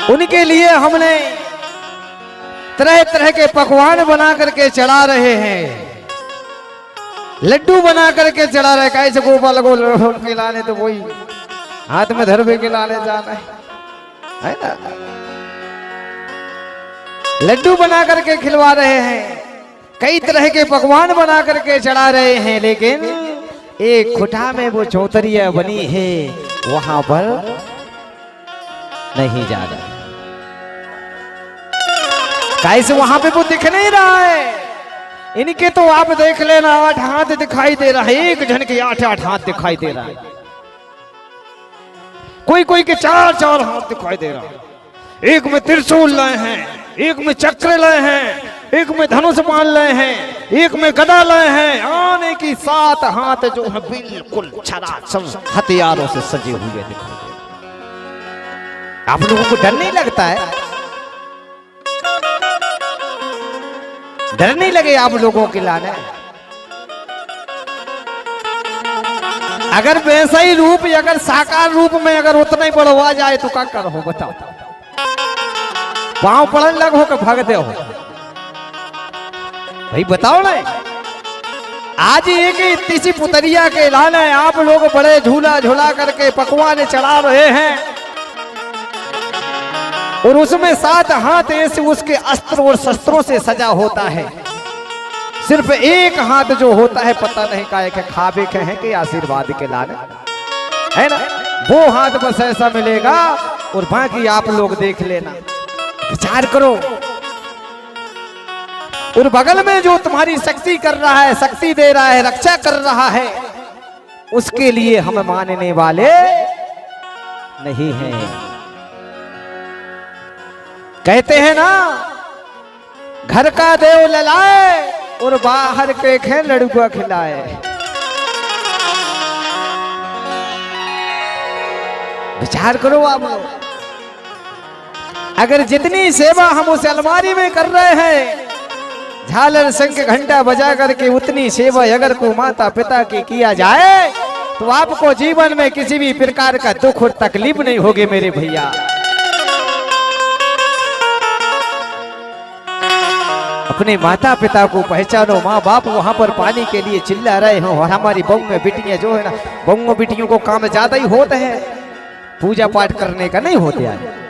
उनके लिए हमने तरह तरह के पकवान बना करके चढ़ा रहे हैं, लड्डू बना करके चढ़ा रहे। कैसे गोपाल को खिलाने तो वही हाथ में धर के खिलाने जाना है ना। लड्डू बना करके खिलवा रहे हैं, कई तरह के पकवान बना करके चढ़ा रहे हैं, लेकिन एक खुटा में वो चौतरिया बनी है, वहां पर नहीं जा रहा। कैसे वहां पे वो दिख नहीं रहा है। इनके तो आप देख लेना 8 हाथ दिखाई दे रहा है, एक जन के 8-8 हाथ दिखाई दे रहा है, कोई कोई के 4-4 हाथ दिखाई दे रहा है। एक में त्रिशूल लाए हैं, एक में चक्र लाए हैं, एक में धनुष बांध लाए हैं, एक में गदा लाए हैं। आने की 7 हाथ जो है बिल्कुल छराछर हथियारों से सजे हुए दिखाई दे रहे। आप लोगों को डर नहीं लगता है? डर नहीं लगे आप लोगों के लाने? अगर वैसा ही रूप, अगर साकार रूप में अगर उतना ही बढ़वा जाए तो क्या करो बताओ? पांव पड़न लगो कि भागते हो भाई बताओ ना। आज एक इतनी सी पुतरिया के लाने आप लोग बड़े झूला झूला करके पकवान चढ़ा रहे हैं, और उसमें 7 हाथ ऐसे उसके अस्त्र और शस्त्रों से सजा होता है। सिर्फ एक हाथ जो होता है पता नहीं काहे के खाबे के हैं कि आशीर्वाद के लाने, है ना। वो हाथ बस ऐसा मिलेगा, और बाकी आप लोग देख लेना, विचार करो। और बगल में जो तुम्हारी शक्ति कर रहा है, शक्ति दे रहा है, रक्षा कर रहा है, उसके लिए हम मानने वाले नहीं हैं। कहते हैं ना, घर का देव ललाए और बाहर के खे लड़ुआ खिलाए। विचार करो आप लोग, अगर जितनी सेवा हम उस अलमारी में कर रहे हैं, झालर शंख घंटा बजा करके उतनी सेवा अगर को माता पिता की किया जाए, तो आपको जीवन में किसी भी प्रकार का दुख और तकलीफ नहीं होगी मेरे भैया। अपने माता पिता को पहचानो। माँ बाप वहां पर पानी के लिए चिल्ला रहे हो, और हमारी बहुएं बिटियां जो है ना, बहुओं बिटियों को काम ज्यादा ही होता है, पूजा पाठ करने का नहीं होते यार।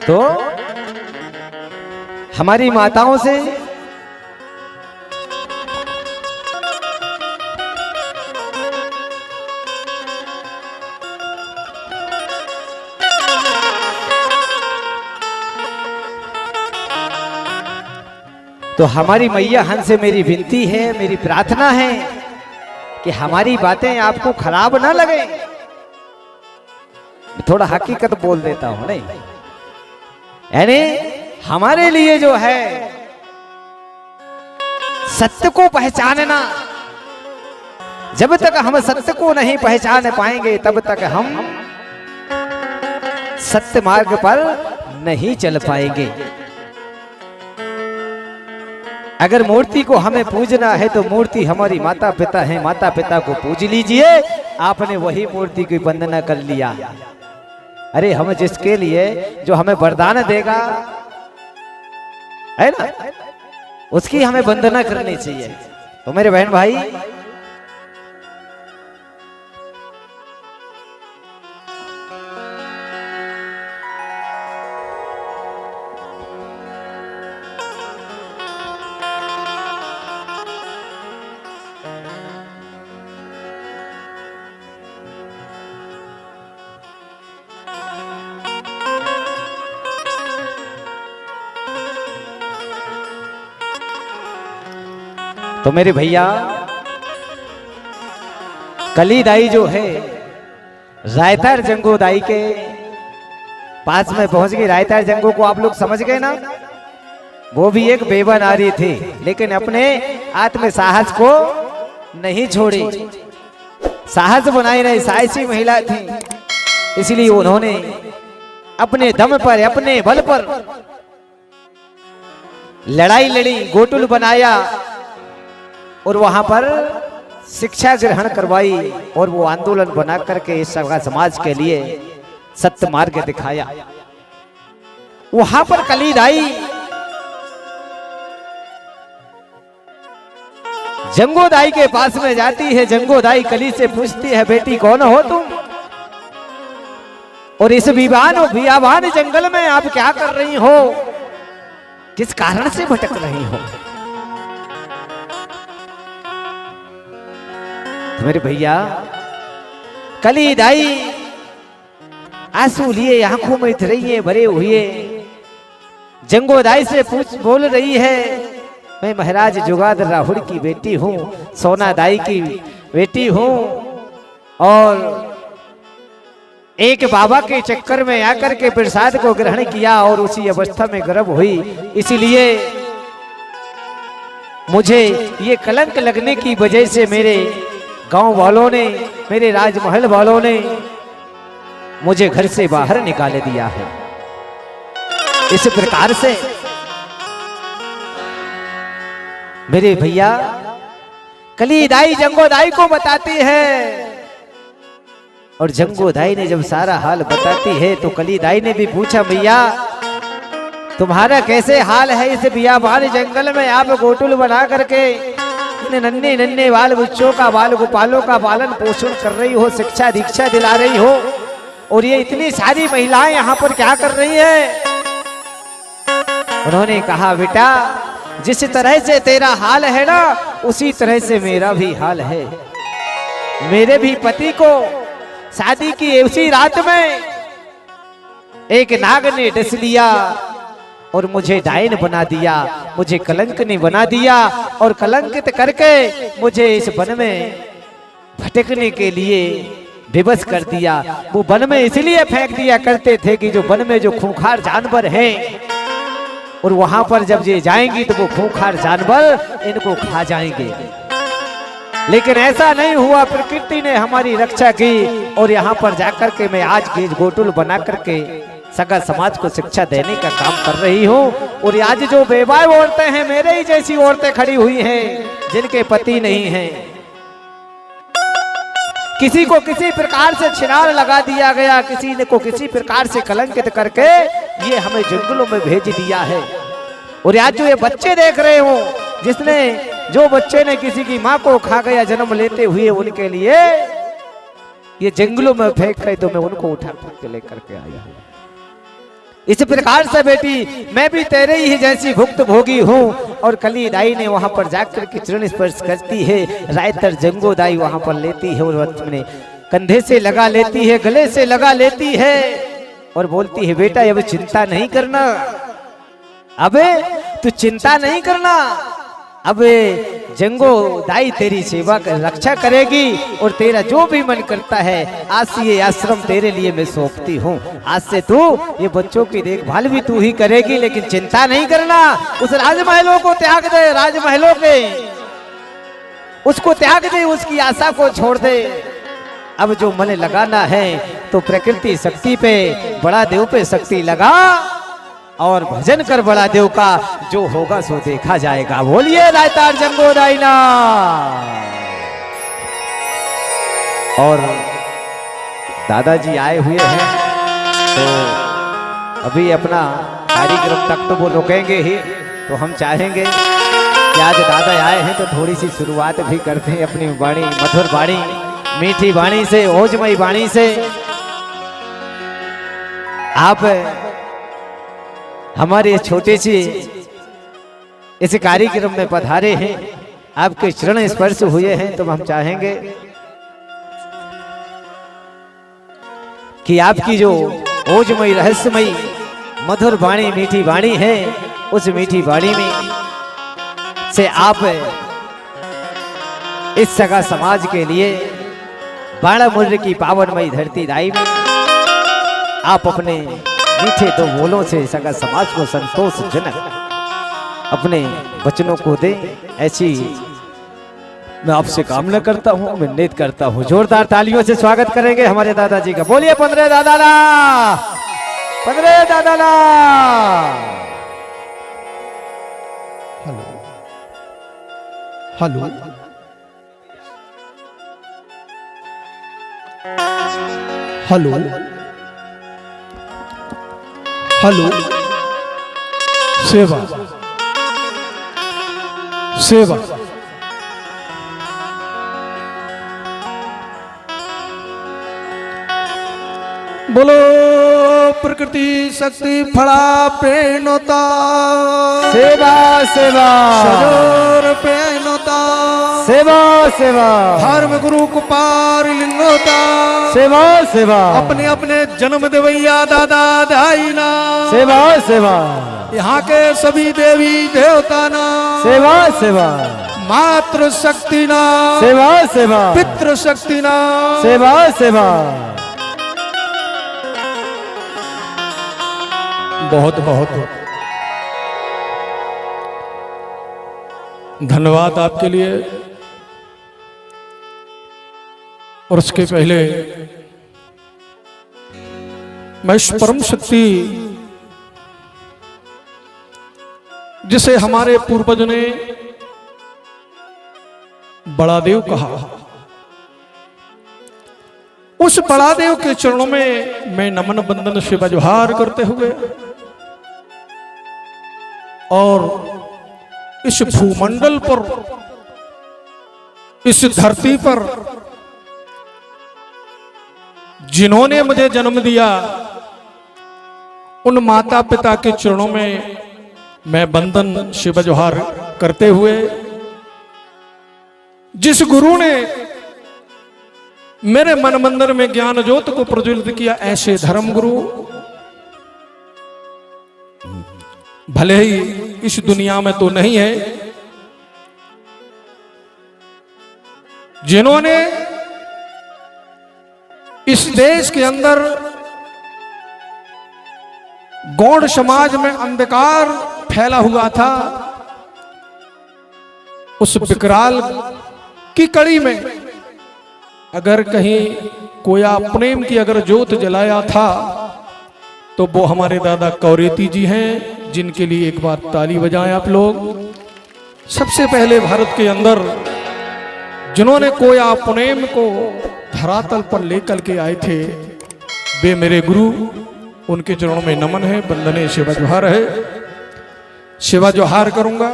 तो हमारी माताओं से तो हमारी मैया हन से मेरी विनती है, मेरी प्रार्थना है कि हमारी बातें आपको खराब ना लगे। थोड़ा हकीकत बोल देता हूं नहीं, यानी हमारे लिए जो है सत्य को पहचानना, जब तक हम सत्य को नहीं पहचान पाएंगे तब तक हम सत्य मार्ग पर नहीं चल पाएंगे। अगर मूर्ति को हमें पूजना है तो मूर्ति हमारी माता पिता है, माता पिता को पूज लीजिए। आपने वही मूर्ति की वंदना कर लिया। अरे हम जिसके लिए जो हमें वरदान देगा, है ना, उसकी हमें वंदना करनी चाहिए। तो मेरे बहन भाई, तो मेरे भैया कली दाई जो है रायतार जंगो दाई के पास में पहुंच गई। रायतार जंगो को आप लोग समझ गए ना, वो भी एक बेवा नारी थी, लेकिन अपने आत्म साहस को नहीं छोड़ी, साहस बनाई नहीं, साहसी महिला थी। इसलिए उन्होंने अपने दम पर, अपने बल पर लड़ाई लड़ी, गोटुल बनाया और वहां पर शिक्षा ग्रहण करवाई और वो आंदोलन बना करके इस सगा समाज के लिए सत्य मार्ग दिखाया। वहां पर कलीदाई जंगोदाई के पास में जाती है। जंगोदाई कली से पूछती है, बेटी कौन हो तुम और इस बियाबान जंगल में आप क्या कर रही हो, किस कारण से भटक रही हो? तो मेरे भैया कलीदाई आंसू लिए आंखों में रही भरे हुए जंगोदाई से बोल रही है, मैं महाराज जुगाद राहुल की बेटी हूं, सोना दाई की बेटी हूं और एक बाबा के चक्कर में आकर के प्रसाद को ग्रहण किया और उसी अवस्था में गर्भ हुई, इसीलिए मुझे ये कलंक लगने की वजह से मेरे गांव वालों ने, मेरे राजमहल वालों ने मुझे घर से बाहर निकाल दिया है। इस प्रकार से मेरे भैया कलीदाई जंगोदाई को बताती है और जंगोदाई ने जब सारा हाल बताती है तो कलीदाई ने भी पूछा, भैया तुम्हारा कैसे हाल है इस बियाबान जंगल में? आप गोटुल बना करके नन्हे नन्हे बाल बच्चों का, बाल गोपालों का पालन पोषण कर रही हो, शिक्षा दीक्षा दिला रही हो और ये इतनी सारी महिलाएं यहाँ पर क्या कर रही है? उन्होंने कहा, बेटा जिस तरह से तेरा हाल है ना उसी तरह से मेरा भी हाल है। मेरे भी पति को शादी की उसी रात में एक नाग ने डस लिया और मुझे डायन बना दिया, मुझे कलंकनी बना दिया और कलंकित करके मुझे इस वन में भटकने के लिए विवश कर दिया। वो वन में इसलिए फेंक दिया करते थे कि जो वन में जो खूंखार जानवर हैं और वहां पर जब ये जाएंगी तो वो खूंखार जानवर इनको खा जाएंगे, लेकिन ऐसा नहीं हुआ। प्रकृति ने हमारी रक्षा की और यहाँ पर जाकर के मैं आज की गोटुल बना करके सगा समाज को शिक्षा देने का काम कर रही हूँ। और आज जो बेवाय औरतें हैं, मेरे ही जैसी औरतें खड़ी हुई हैं जिनके पति नहीं हैं, किसी को किसी प्रकार से छिनार लगा दिया गया, किसी ने को किसी प्रकार से कलंकित करके ये हमें जंगलों में भेज दिया है। और आज जो ये बच्चे देख रहे हो, जो बच्चे ने किसी की माँ को खा गया जन्म लेते हुए, उनके लिए ये जंगलों में फेंक गए तो मैं उनको उठा करके लेकर के आया हूँ। इस प्रकार से बेटी मैं भी तेरे ही जैसी भुक्त भोगी हूँ। और कलीदाई ने वहां पर जाकर के चरण स्पर्श करती है, रायतर जंगोदाई वहां पर लेती है और अपने कंधे से लगा लेती है, गले से लगा लेती है और बोलती है, बेटा अब चिंता नहीं करना, अबे तू चिंता नहीं करना, अब जंगोदाई तेरी सेवा कर रक्षा करेगी और तेरा जो भी मन करता है आज से ये आश्रम तेरे लिए मैं सौंपती हूँ। आज से तू ये बच्चों की देखभाल भी तू ही करेगी, लेकिन चिंता नहीं करना। उस राजमहलों को त्याग दे, राजमहलों के उसको त्याग दे, उसकी आशा को छोड़ दे। अब जो मन लगाना है तो प्रकृति शक्ति पे, बड़ा देव पे शक्ति लगा और भजन कर बड़ा देव का, जो होगा सो देखा जाएगा। बोलिए रायतार जंगोदाई ना। और दादाजी आए हुए हैं तो अभी अपना कार्यक्रम तक तो वो रुकेंगे ही, तो हम चाहेंगे कि आज दादा आए हैं तो थोड़ी सी शुरुआत भी करते हैं अपनी वाणी, मधुर वाणी, मीठी वाणी से, ओजमयी वाणी से। आप हमारे छोटे से इस कार्यक्रम में पधारे हैं, आपके चरण स्पर्श हुए हैं, तो हम चाहेंगे कि आपकी जो ओजमयी रहस्यमयी मधुर वाणी, मीठी वाणी है, उस मीठी वाणी में से आप इस सगा समाज के लिए बाणामुर्र की पावनमयी धरती दाई में आप अपने मीठे दो बोलों से सगा समाज को संतोषजनक अपने वचनों को दे, ऐसी मैं आपसे कामना करता हूँ, मैं निवेदन करता हूँ। जोरदार तालियों से स्वागत करेंगे हमारे दादाजी का। बोलिए पंद्रह दादाला, पंद्रह दादाला। हेलो हेलो हेलो सेवा सेवा बोलो प्रकृति शक्ति फड़ा प्रेणोता सेवा सेवा सजोर प्रेणोता सेवा सेवा धर्म गुरु कुपार लिंगोता सेवा सेवा अपने अपने जन्म देवैया दादा दाईना सेवा सेवा यहाँ के सभी देवी देवता ना सेवा सेवा मातृ शक्ति ना सेवा सेवा पितृ शक्ति ना सेवा सेवा। बहुत बहुत धन्यवाद आपके लिए। और उसके पहले मैं इस परम शक्ति जिसे हमारे पूर्वजों ने बड़ा देव कहा, उस बड़ा देव के चरणों में मैं नमन बंदन सेवा जोहार करते हुए और इस भूमंडल पर, इस धरती पर जिन्होंने मुझे जन्म दिया, उन माता पिता के चरणों में मैं बंदन सेवा जोहार करते हुए, जिस गुरु ने मेरे मन मंदिर में ज्ञान ज्योत को प्रज्वलित किया, ऐसे धर्म गुरु भले ही इस दुनिया में तो नहीं है, जिन्होंने इस देश के अंदर गौड़ समाज में अंधकार फैला हुआ था, उस विकराल की कड़ी में अगर कहीं कोया प्रेम की अगर ज्योत जलाया था तो वो हमारे दादा कौरेती जी हैं, जिनके लिए एक बार ताली बजाएं आप लोग। सबसे पहले भारत के अंदर जिन्होंने कोया प्रेम को धरातल पर लेकर के आए थे, वे मेरे गुरु, उनके चरणों में नमन है, बंदने सेवा जोहार है। सेवा जोहार करूंगा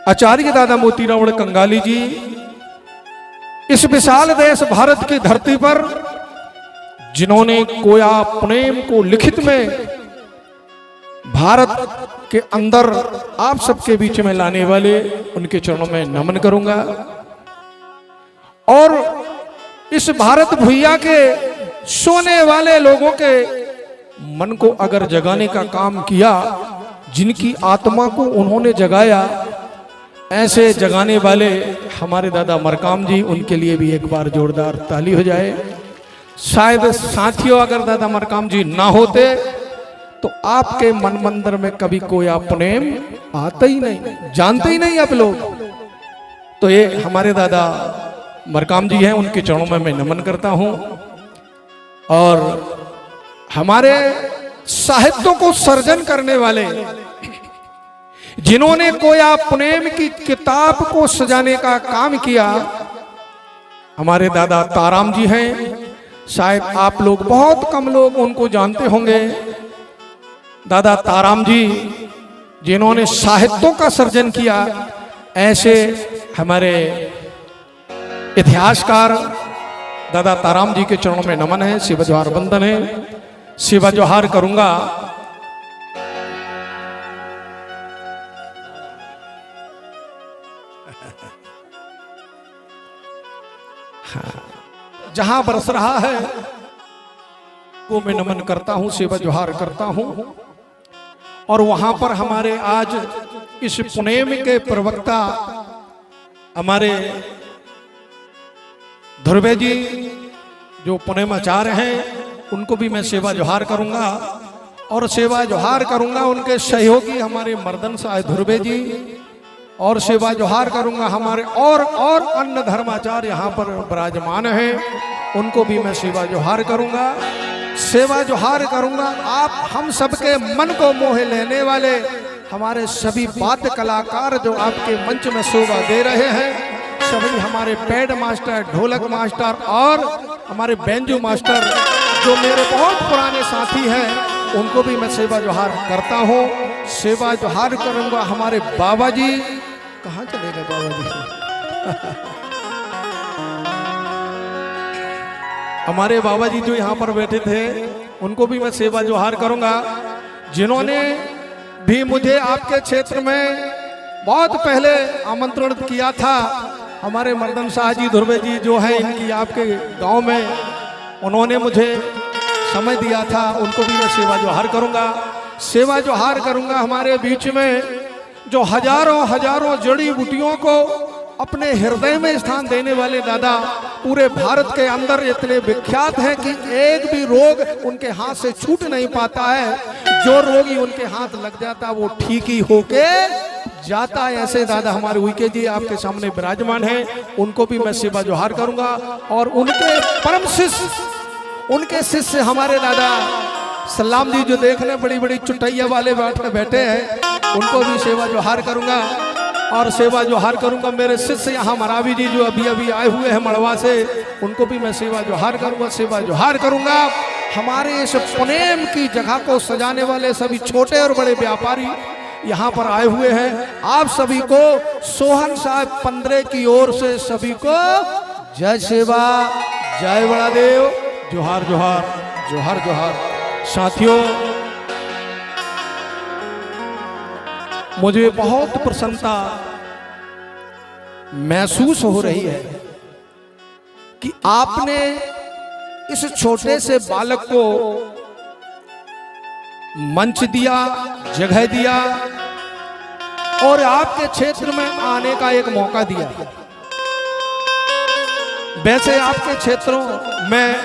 आचार्य दादा मोतीराम कंगाली जी, इस विशाल देश भारत की धरती पर जिन्होंने कोया प्रेम को लिखित में भारत के अंदर आप सबके बीच में लाने वाले, उनके चरणों में नमन करूंगा। और इस भारत भुइया के सोने वाले लोगों के मन को अगर जगाने का काम किया, जिनकी आत्मा को उन्होंने जगाया, ऐसे जगाने वाले हमारे दादा मरकाम जी, उनके लिए भी एक बार जोरदार ताली हो जाए। शायद साथियों अगर दादा मरकाम जी ना होते तो आपके मन मंदिर में कभी कोई प्रेम आता ही नहीं, जानते ही नहीं आप लोग। तो ये हमारे दादा मरकाम जी हैं, उनके चरणों में मैं नमन करता हूं। और हमारे साहित्यों को सर्जन करने वाले, जिन्होंने कोया प्रेम की किताब को सजाने का काम किया, हमारे दादा ताराम जी हैं। शायद आप लोग, बहुत कम लोग उनको जानते होंगे। दादा ताराम जी जिन्होंने साहित्यों का सर्जन किया, ऐसे हमारे इतिहासकार दादा ताराम जी के चरणों में नमन है, सेवा जोहार बंदन है। सेवा जोहार करूंगा जहां बरस रहा है वो मैं नमन करता हूं, सेवा जोहार करता हूं। और वहां पर हमारे आज इस पुनेम के प्रवक्ता हमारे ध्रुवे जी जो पुनेम आचार्य हैं, उनको भी मैं सेवा जोहार करूंगा। और सेवा जोहार करूंगा उनके सहयोगी हमारे मर्दन साहब ध्रुवे जी, और सेवा जोहार करूंगा हमारे और अन्य धर्माचार्य यहाँ पर विराजमान हैं, उनको भी मैं सेवा जोहार करूंगा। सेवा जोहार करूंगा आप हम सबके मन को मोह लेने वाले हमारे सभी वाद्य कलाकार जो आपके मंच में शोभा दे रहे हैं, सभी हमारे पैड मास्टर, ढोलक मास्टर और हमारे बैंजो मास्टर जो मेरे बहुत पुराने साथी हैं, उनको भी मैं सेवा जोहार करता हूँ। सेवा जोहार करूँगा हमारे बाबा जी। कहाँ चले गए बाबा जी? हमारे बाबा जी जो यहाँ पर बैठे थे, उनको भी मैं सेवा जोहार करूँगा, जिन्होंने भी मुझे आपके क्षेत्र में बहुत पहले आमंत्रण किया था। हमारे मर्दन शाह जी धुर्वे जी जो है इनकी आपके गांव में, उन्होंने मुझे समय दिया था, उनको भी मैं सेवा जोहार करूंगा। सेवा जोहार करूंगा हमारे बीच में जो हजारों हजारों जड़ी बूटियों को अपने हृदय में स्थान देने वाले दादा पूरे भारत के अंदर इतने विख्यात हैं कि एक भी रोग उनके हाथ से छूट नहीं पाता है। जो रोगी उनके हाथ लग जाता वो ठीक ही होके जाता है। ऐसे दादा हमारे उइके जी आपके सामने विराजमान हैं, उनको भी मैं सेवा जोहार करूंगा। और उनके परम शिष्य, उनके शिष्य हमारे दादा सलाम जी जो देखने बड़ी बड़ी चुटैया वाले बैठे हैं, उनको भी सेवा जोहार करूंगा। और सेवा जोहार करूंगा मेरे शिष्य यहाँ मरावी जी जो अभी अभी आए हुए हैं मड़वा से, उनको भी मैं सेवा जोहार करूंगा। सेवा जोहार करूंगा हमारे इस पुनेम की जगह को सजाने वाले सभी छोटे और बड़े व्यापारी यहाँ पर आए हुए हैं। आप सभी को सोहन साहब 15 की ओर से सभी को जय सेवा, जय बड़ा देव, जोहार जोहार, जोहार जोहार। साथियों, मुझे बहुत प्रसन्नता महसूस हो रही है कि आपने इस छोटे से बालक को मंच दिया, जगह दिया और आपके क्षेत्र में आने का एक मौका दिया। वैसे आपके क्षेत्रों में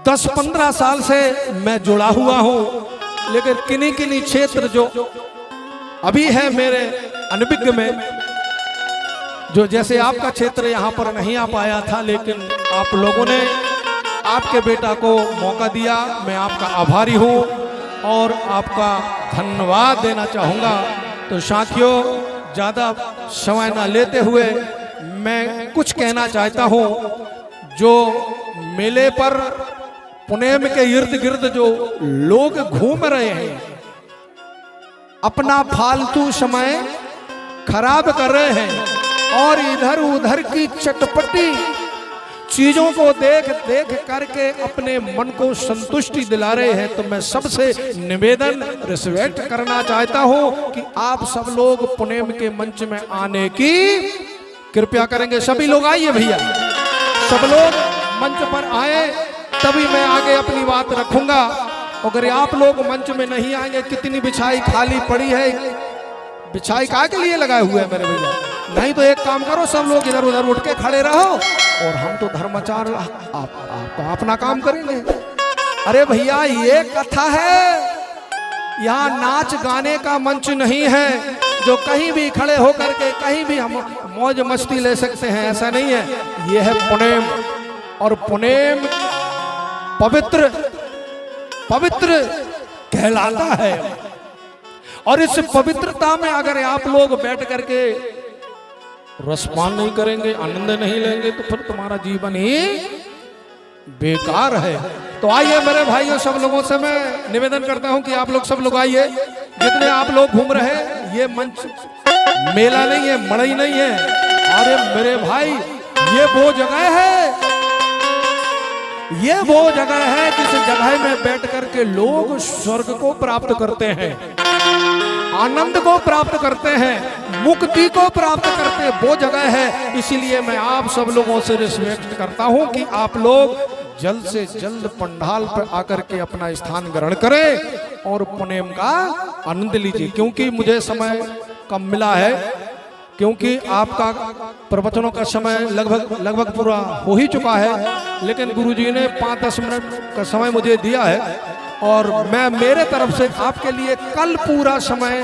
10-15 साल से मैं जुड़ा हुआ हूं, लेकिन किन्हीं किन्हीं क्षेत्र जो अभी है मेरे अनभिज्ञ में, जो जैसे आपका क्षेत्र यहाँ पर नहीं आ पाया था, लेकिन आप लोगों ने आपके बेटा को मौका दिया। मैं आपका आभारी हूँ और आपका धन्यवाद देना चाहूँगा। तो साथियों, ज़्यादा समय न लेते हुए मैं कुछ कहना चाहता हूँ। जो मेले पर पुनेम के इर्द गिर्द जो लोग घूम रहे हैं, अपना फालतू समय खराब कर रहे हैं और इधर उधर की चटपटी चीजों को देख देख करके अपने मन को संतुष्टि दिला रहे हैं, तो मैं सबसे निवेदन रिक्वेस्ट करना चाहता हूं कि आप सब लोग पुनेम के मंच में आने की कृपया करेंगे। सभी लोग आइए भैया, सब लोग मंच पर आए, तभी मैं आगे अपनी बात रखूंगा। अगर आप लोग मंच में नहीं आएंगे, कितनी बिछाई खाली पड़ी है, बिछाई का के लिए लगाए हुए हैं मेरे भैया। नहीं तो एक काम करो, सब लोग इधर उधर उठ के खड़े रहो और हम तो धर्माचार आप अपना काम करेंगे। अरे भैया, ये कथा है, यहाँ नाच गाने का मंच नहीं है जो कहीं भी खड़े होकर के कहीं भी हम मौज मस्ती ले सकते हैं, ऐसा नहीं है। ये है पुनेम, और पुनेम पवित्र पवित्र कहलाता है। और इस पवित्रता में अगर आप लोग बैठ करके रसपान नहीं करेंगे, आनंद नहीं लेंगे, तो फिर तुम्हारा जीवन ही बेकार है। तो आइए मेरे भाइयों, सब लोगों से मैं निवेदन करता हूं कि आप लोग सब लोग आइए। जितने आप लोग घूम रहे हैं, ये मंच मेला नहीं है, मड़ई नहीं है। अरे मेरे भाई, ये वो जगह है, ये वो जगह है जिस जगह में बैठ करके लोग स्वर्ग को प्राप्त करते हैं, आनंद को प्राप्त करते हैं, मुक्ति को प्राप्त करते हैं, वो जगह है। इसीलिए मैं आप सब लोगों से रिक्वेस्ट करता हूं कि आप लोग जल्द से जल्द पंडाल पर आकर के अपना स्थान ग्रहण करें और पुनेम का आनंद लीजिए। क्योंकि मुझे समय कम मिला है, क्योंकि आपका प्रवचनों का समय लगभग पूरा हो ही चुका है, लेकिन गुरुजी ने 5-10 मिनट का समय मुझे दिया है और मैं मेरे तरफ से आपके लिए कल पूरा समय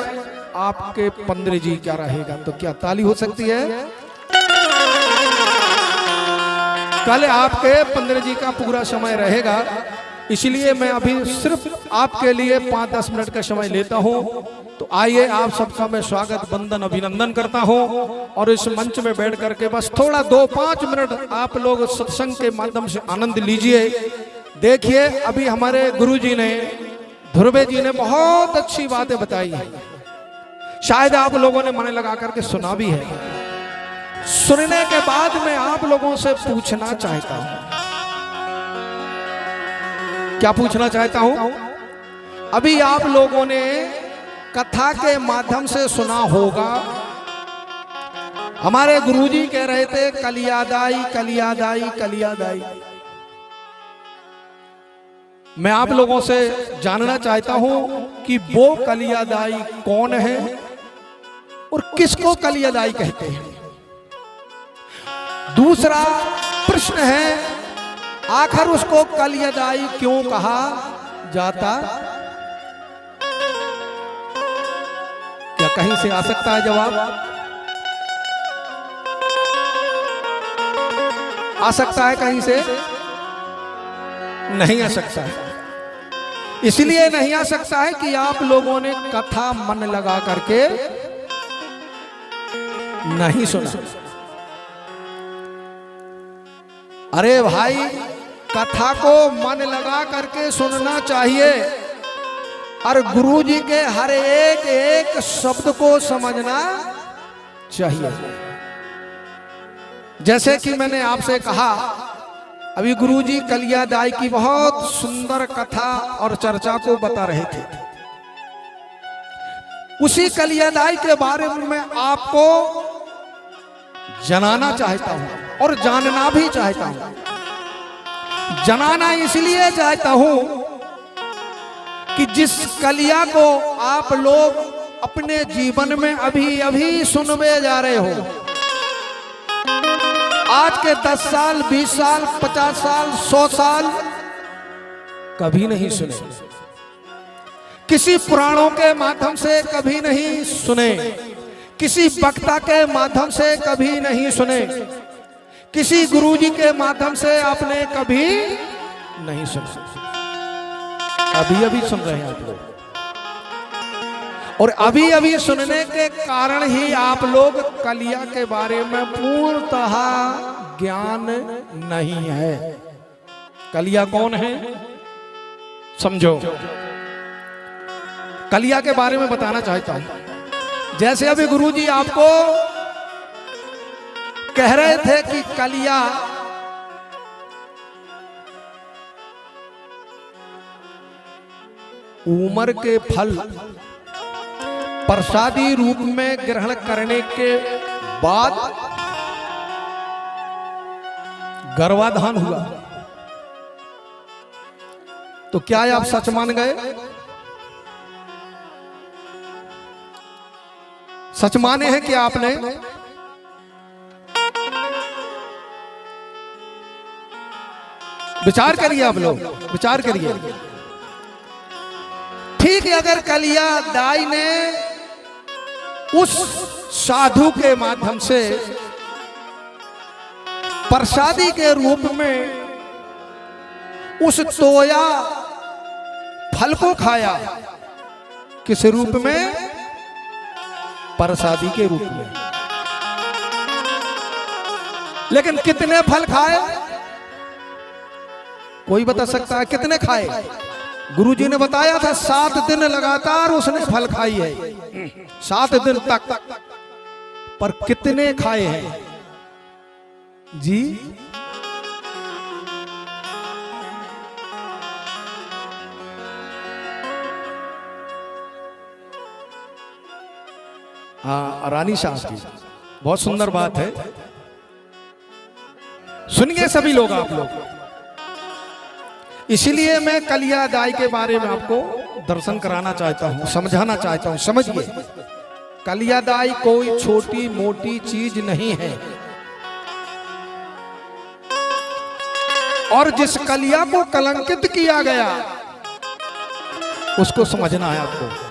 आपके 15 जी क्या रहेगा। तो क्या ताली हो सकती है? कल आपके 15 जी का पूरा समय रहेगा। इसलिए मैं अभी सिर्फ आपके लिए 5-10 मिनट का समय लेता हूं। तो आइए, आप सबका मैं स्वागत, वंदन, अभिनंदन करता हूं और इस मंच में बैठ करके बस थोड़ा 2-5 मिनट आप लोग सत्संग के माध्यम से आनंद लीजिए। देखिए, अभी हमारे गुरुजी ने, ध्रुवे जी ने बहुत अच्छी बातें बताई है, शायद आप लोगों ने मन लगा करके सुना भी है। सुनने के बाद मैं आप लोगों से पूछना चाहता हूं, क्या पूछना चाहता हूं? अभी आप लोगों ने कथा के माध्यम से सुना होगा, हमारे गुरुजी कह रहे थे कलियादाई कलियादाई कलियादाई। मैं आप लोगों से जानना चाहता हूं कि वो कलियादाई कौन है और किसको कलियादाई कहते हैं। दूसरा प्रश्न है, आखिर उसको कलियादाई क्यों कहा जाता? क्या कहीं से आ सकता है जवाब? आ सकता है कहीं से? नहीं आ सकता है। इसलिए नहीं आ सकता है कि आप लोगों ने कथा मन लगा करके नहीं सुना। अरे भाई, कथा को मन लगा करके सुनना चाहिए और गुरुजी के हर एक एक शब्द को समझना चाहिए। जैसे कि मैंने आपसे कहा, अभी गुरुजी कलियादाई की बहुत सुंदर कथा और चर्चा को बता रहे थे। उसी कलियादाई के बारे में मैं आपको जनाना चाहता हूं और जानना भी चाहता हूं। जनाना इसलिए चाहता हूं कि जिस कलिया को आप लोग अपने जीवन में अभी अभी सुनवे जा रहे हो, आज के 10 साल, 20 साल, 50 साल, 100 साल कभी नहीं सुने, किसी पुराणों के माध्यम से कभी नहीं सुने, किसी वक्ता के माध्यम से कभी नहीं सुने, किसी गुरुजी के माध्यम से आपने कभी नहीं सुना। अभी अभी सुन रहे हैं आप लोग, और अभी अभी सुनने के कारण ही आप लोग कलिया के बारे में पूर्णतः ज्ञान नहीं है। कलिया कौन है समझो। कलिया के बारे में बताना चाहता हूं। जैसे अभी गुरुजी आपको कह रहे थे कि कलिया उम्र के फल प्रसादी रूप में ग्रहण करने के बाद गर्भाधान हुआ, तो क्या आप सच मान गए? सच माने हैं कि आपने? विचार करिए, आप लोग विचार करिए। ठीक है, अगर कलियादाई ने उस साधु के माध्यम से प्रसादी के रूप में उस तोया फल को खाया, किस रूप में? प्रसादी के रूप में। लेकिन कितने फल खाए? कोई बता सकता है कितने खाए? गुरुजी ने बताया था 7 दिन लगातार उसने फल खाई है, 7 दिन तक। पर कितने खाए हैं जी? हाँ, रानी साहब की बहुत सुंदर बात है, सुनिए सभी लोग, आप लोग। इसलिए मैं कलियादाई के बारे में आपको दर्शन कराना चाहता हूं, समझाना चाहता हूं। समझिए, कलियादाई कोई छोटी मोटी चीज नहीं है, और जिस कलिया को कलंकित किया गया उसको समझना है आपको।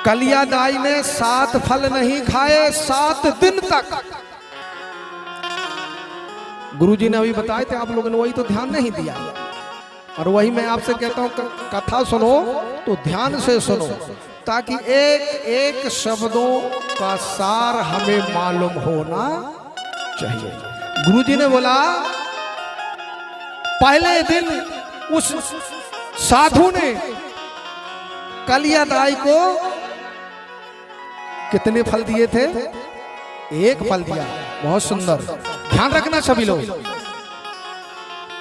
कलियादाई ने 7 फल नहीं खाए 7 दिन तक। गुरुजी ने अभी बताए थे, आप लोगों ने वही तो ध्यान नहीं दिया। और वही मैं आपसे कहता हूं कथा सुनो तो ध्यान से सुनो, ताकि एक एक शब्दों का सार हमें मालूम होना चाहिए। गुरुजी ने बोला पहले दिन उस साधु ने कलियादाई को कितने फल दिए थे? एक फल दिया। बहुत सुंदर, ध्यान रखना सभी लोग,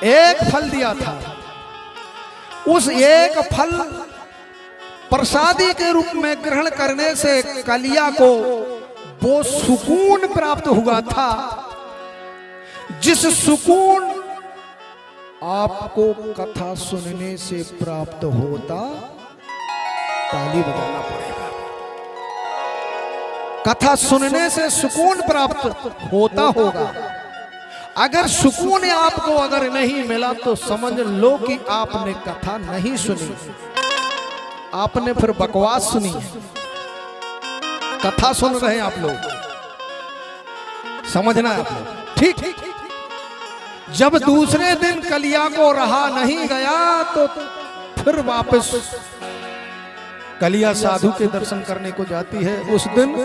एक फल दिया था। उस एक फल प्रसादी के रूप में ग्रहण करने से कलिया को वो सुकून प्राप्त हुआ था, जिस सुकून आपको कथा सुनने से प्राप्त होता। ताली बजाना पड़ेगा। कथा सुनने से सुकून प्राप्त होता होगा। अगर सुकून आपको अगर नहीं मिला तो समझ लो कि आपने कथा नहीं सुनी, आपने फिर बकवास सुनी। कथा सुन रहे हैं आप लोग, समझना है आप लोग, ठीक। जब दूसरे दिन कलिया को रहा नहीं गया तो फिर वापस कलिया साधु के दर्शन करने को जाती है। उस दिन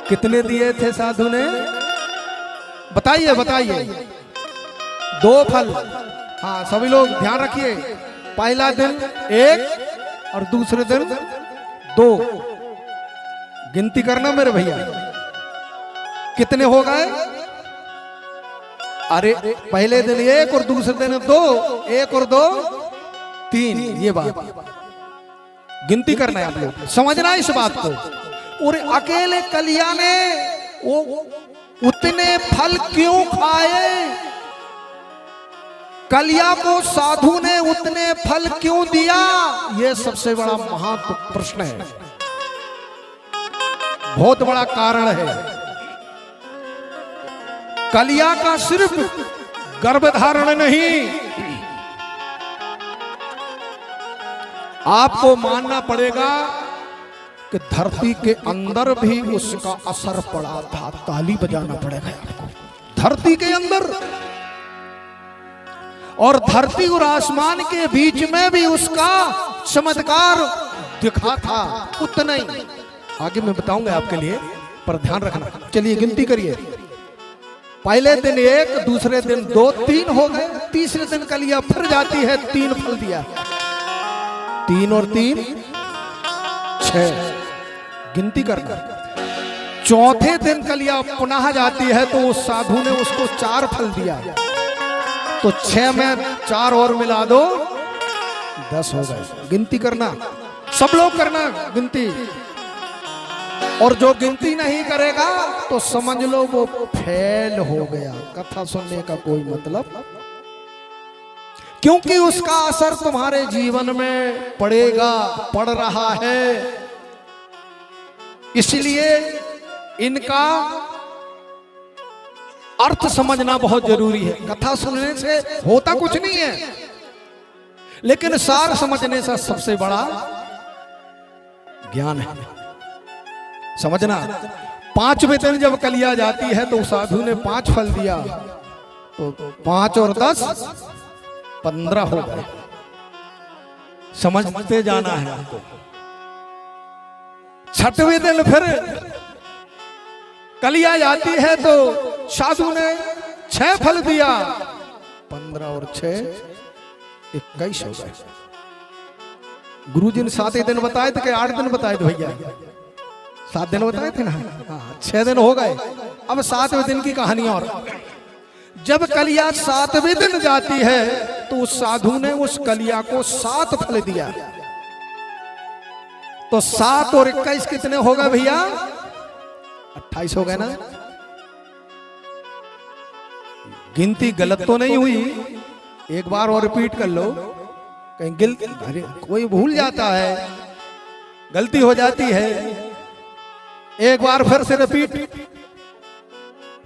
कितने दिए थे साधु ने? बताइए बताइए। 2 फल। हाँ सभी लोग ध्यान रखिए, पहला दिन 1 और दूसरे दिन 2। गिनती करना मेरे भैया, कितने हो गए? अरे पहले दिन 1 और दूसरे दिन 2, 1 और 2 3। ये बात गिनती करना है आप लोग, समझना है इस बात को। और अकेले कलिया ने वो उतने फल क्यों खाए? कलिया को साधु ने उतने फल क्यों दिया? यह सबसे बड़ा महत्वपूर्ण प्रश्न है, बहुत बड़ा कारण है। कलिया का सिर्फ गर्भधारण नहीं, आपको मानना पड़ेगा कि धरती के अंदर भी उसका असर पड़ा था। ताली बजाना पड़ेगा आपको। धरती के अंदर और धरती और आसमान के बीच में भी उसका चमत्कार दिखा था। उतना ही आगे मैं बताऊंगा आपके लिए, पर ध्यान रखना। चलिए गिनती करिए। पहले दिन 1, दूसरे दिन 2, 3 हो गए। तीसरे दिन कलिया फिर जाती है, 3 फल दिया। 3 और 3 6। गिनती करना। चौथे दिन कलिया पुनः जाती है तो उस साधु ने उसको 4 फल दिया। तो 6 में 4 और मिला दो, 10 हो गए। गिनती करना, सब लोग करना गिनती। और जो गिनती नहीं करेगा तो समझ लो वो फेल हो गया। कथा सुनने का कोई मतलब, क्योंकि उसका असर तुम्हारे जीवन में पड़ेगा, पड़ रहा है। इसलिए इनका अर्थ समझना बहुत जरूरी है। कथा सुनने से होता कुछ नहीं है, लेकिन सार समझने से सबसे बड़ा ज्ञान है। समझना। 5वें दिन जब कलिया जाती है तो साधु ने 5 फल दिया, तो 5 और 10 15 हो गए। समझते जाना है आपको। 6वें दिन फिर कलिया जाती है तो साधु ने 6 फल दिया। 15 और 6 21 हो गए। गुरुजी ने 7 दिन बताए थे कि 8 दिन बताए थे भैया? 7 दिन बताए थे ना। हाँ 6 दिन हो गए। अब 7वें दिन की कहानी। और जब कलिया 7वें दिन जाती है तो उस साधु ने उस कलिया को 7 फल दिया। तो 7 और 21 कितने हो गए भैया? 28 हो गए ना। गिनती गलत तो नहीं हुई? एक बार और रिपीट कर लो, कहीं गिनती अरे कोई भूल जाता है, गलती हो जाती है। एक बार फिर से रिपीट।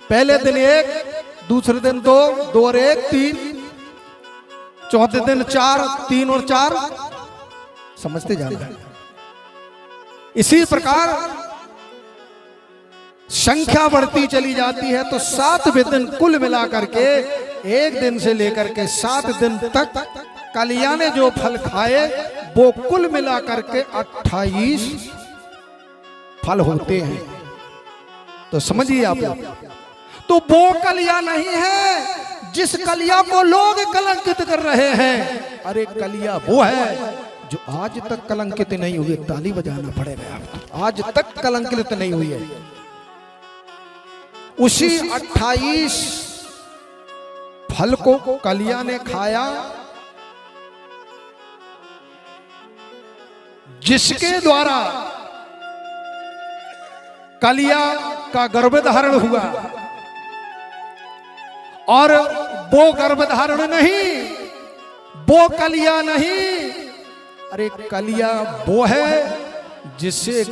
पहले दिन 1, दूसरे दिन 2, 2 और 1 3, चौथे दिन 4, 3 और 4। समझते जाना। इसी प्रकार संख्या बढ़ती चली जाती है। तो 7वें दिन कुल मिलाकर के 1 दिन से लेकर के 7 दिन तक कलिया ने जो फल खाए वो कुल मिलाकर के 28 फल होते हैं। तो समझिए आप लोग, तो वो कलिया नहीं है जिस कलिया को लोग कलंकित कर रहे हैं। अरे कलिया वो है जो आज तक कलंकित नहीं हुई। ताली बजाना पड़ेगा आपको, आज तक कलंकित नहीं हुई है। उसी 28 फल को कलिया ने खाया जिसके द्वारा कलिया का गर्भधारण हुआ। और वो गर्भधारण नहीं, वो कलिया नहीं, अरे कलिया वो है जिसे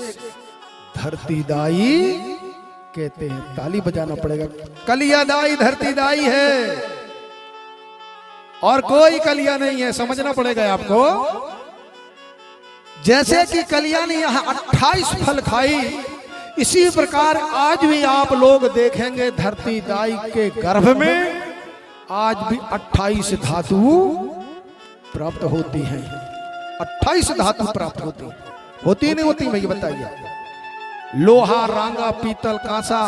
धरतीदाई कहते हैं। ताली बजाना पड़ेगा। कलियादाई धरतीदाई है और कोई कलिया नहीं है, समझना पड़ेगा आपको। जैसे कि कलिया ने यहां 28 फल खाई, इसी प्रकार आज भी आप लोग देखेंगे धरतीदाई के गर्भ में आज भी 28 धातु प्राप्त होती हैं। 28 धातु प्राप्त होती नहीं होती, मैं ये बताइए। लोहा, रांगा, पीतल, कांसा,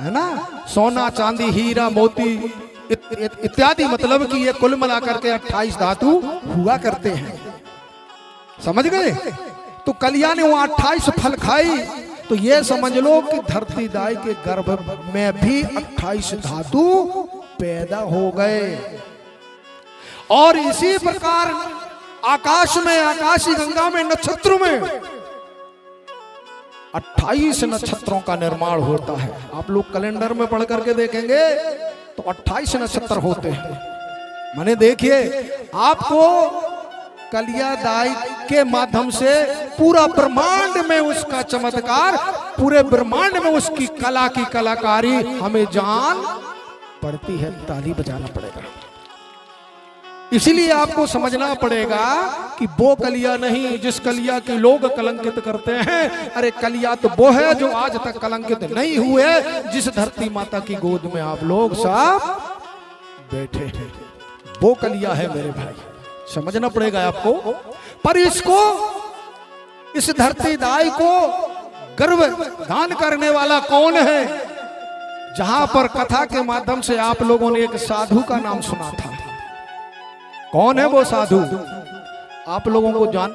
है ना, सोना, चांदी, हीरा, मोती इत्यादि, मतलब कि ये कुल मिलाकर के 28 धातु हुआ करते हैं। समझ गए? तो कलिया ने वो 28 फल खाई, तो ये समझ लो कि धरतीदाई के गर्भ में भी 28 धातु पैदा हो गए। और इसी प्रकार आकाश में, आकाशी गंगा में, नक्षत्रों में 28 नक्षत्रों का निर्माण होता है। आप लोग कैलेंडर में पढ़ करके देखेंगे तो 28 नक्षत्र होते हैं। माने देखिए, आपको कलियादाई के माध्यम से पूरा ब्रह्मांड में उसका चमत्कार, पूरे ब्रह्मांड में उसकी कला की कलाकारी हमें जान पड़ती है। ताली बजाना पड़ेगा। इसीलिए आपको समझना पड़ेगा कि वो कलिया नहीं जिस कलिया के लोग कलंकित करते हैं। अरे कलिया तो वो है जो आज तक कलंकित नहीं हुए, जिस धरती माता की गोद में आप लोग सब बैठे हैं, वो कलिया है मेरे भाई। समझना पड़ेगा आपको। पर इसको, इस धरतीदाई को गर्भ दान करने वाला कौन है? जहां पर कथा के माध्यम से आप लोगों ने एक साधु का नाम सुना था। कौन है वो साधु? आप लोगों को जान